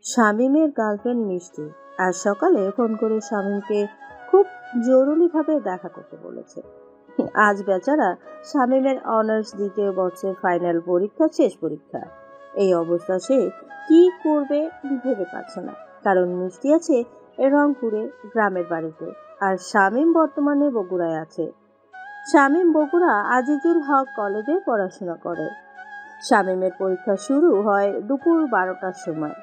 শামীমের girlfriend মিষ্টি আজ সকালে ফোন করে শামীমকে খুব জরুরিভাবে দেখা করতে বলেছে। আজ বেচারা শামীমের অনার্স দ্বিতীয় বর্ষের ফাইনাল পরীক্ষা, শেষ পরীক্ষা। এই অবস্থা সে কি করবে ভেবে পাচ্ছে না, কারণ মিষ্টি আছে রংপুরে গ্রামের বাড়িতে, আর শামীম বর্তমানে বগুড়ায় আছে। শামীম বগুড়া আজিজুল হক কলেজে পড়াশোনা করে। শামীমের পরীক্ষা শুরু হয় দুপুর 12টার সময়।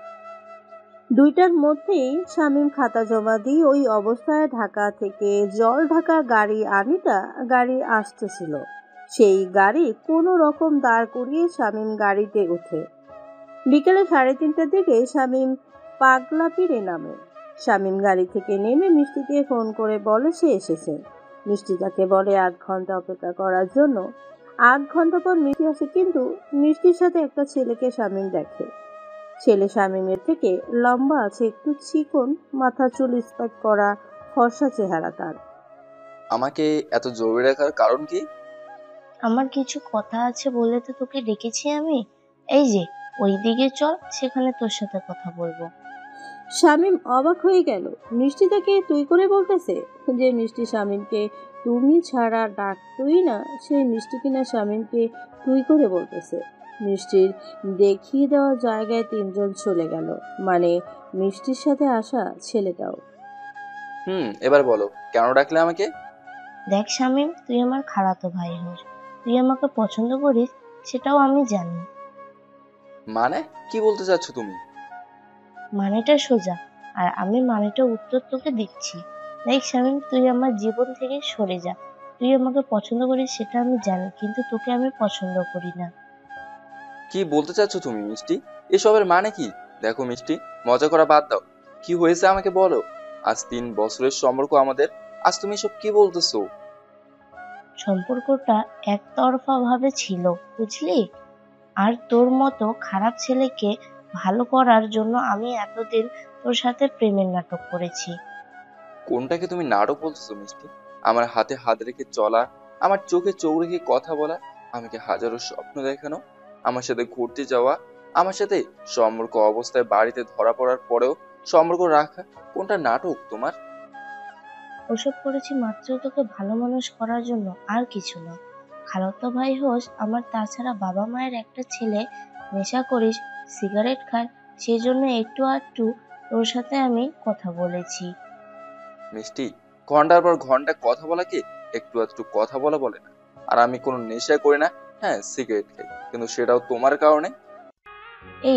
2টার মধ্যেই শামীম খাতা জমা দিয়ে ওই অবস্থায় ঢাকা থেকে জল ঢাকা গাড়ি আসতেছিল। সেই গাড়ি কোনো রকম দাঁড় করিয়ে শামীম গাড়িতে ওঠে। বিকেলে 3:30টার দিকে শামীম পাগলাপীরে নামে। শামীম গাড়ি থেকে নেমে মিষ্টিকে ফোন করে বলে সে এসেছে। মিষ্টি তাকে বলে 8 ঘন্টা অপেক্ষা করার জন্য। 8 ঘন্টা পর মিষ্টি আসে, কিন্তু মিষ্টির সাথে একটা ছেলেকে শামীম দেখে। ছেলে শামীমের থেকে লম্বা আছে, একটু চিকন, মাথা চুল স্পাইক করা, ফর্সা চেহারা তার। আমাকে এত জরুরি রাখার কারণ কি? আমার কিছু কথা আছে বলে তো তোকে ডেকেছি আমি। এই যে ওই দিকে চল, সেখানে তোর সাথে কথা বলবো। শামীম অবাক হয়ে গেল। মিষ্টি তাকে তুই করে বলতেছে। যে মিষ্টি শামীমকে তুমি ছাড়া ডাকতই না, সেই মিষ্টি কিনা শামীমকে তুই করে বলতেছে। মিষ্টির দেখিয়ে দেওয়া জায়গায় 3জন চলে গেল, মানে মিষ্টির সাথে আসা ছেলেটাও। এবার বলো, কেন ডাকলে আমাকে? দেখ শামীম, তুই আমার খালাতো ভাই হোস, তুই আমাকে পছন্দ করিস, সেটাও আমি জানি। মানে কি বলতে চাচ্ছ তুমি? মানেটা সোজা, আর আমি মানেটা উত্তর তোকে দিচ্ছি। দেখ শামীম, তুই আমার জীবন থেকে সরে যা। তুই আমাকে পছন্দ করিস সেটা আমি জানি, কিন্তু তোকে আমি পছন্দ করি না। কি বলতে চাচ্ছ তুমি মিষ্টি? এসবের মানে কি? দেখো মিষ্টি, মজা করা বাদ দাও। কি হয়েছে আমাকে বলো। আজ 3 বছরের সম্পর্ক আমাদের, আজ তুমি এসব কি বলতেছো? সম্পর্কটা একতরফা ভাবে ছিল, বুঝলি? আর তোর মতো খারাপ ছেলেকে ভালো করার জন্য আমি এতদিন তোর সাথে প্রেমের নাটক করেছি। কোনটাকে তুমি নাটক বলতেছো মিষ্টি? আমার হাতে হাত রেখে চলা, আমার চোখে চোখ রেখে কথা বলা, আমাকে হাজারো স্বপ্ন দেখানো, আমার সাথে ঘুরতে যাওয়া, আমার সাথে সম্পর্ক অবস্থায় বাড়িতে ধরা পড়ার পরেও সম্পর্ক রাখা, কোনটা নাটক তোমার? ওসব করেছি মাত্র তোকে ভালো মানুষ করার জন্য, আর কিছু না। খালাতো ভাই হোস আমার, তাছাড়া বাবা মায়ের একটা ছেলে, নেশা করিস, সিগারেট খাস, সেই জন্য একটু আধটু তোর সাথে আমি কথা বলেছি। মিষ্টি, ঘন্টার পর ঘন্টা কথা বলাকে একটু আধটু কথা বলা বলে না। আর আমি কোনো নেশা করি না। হ্যাঁ, সিগারেট খাই, কিন্তু সেটাও তোমার কারণে। এই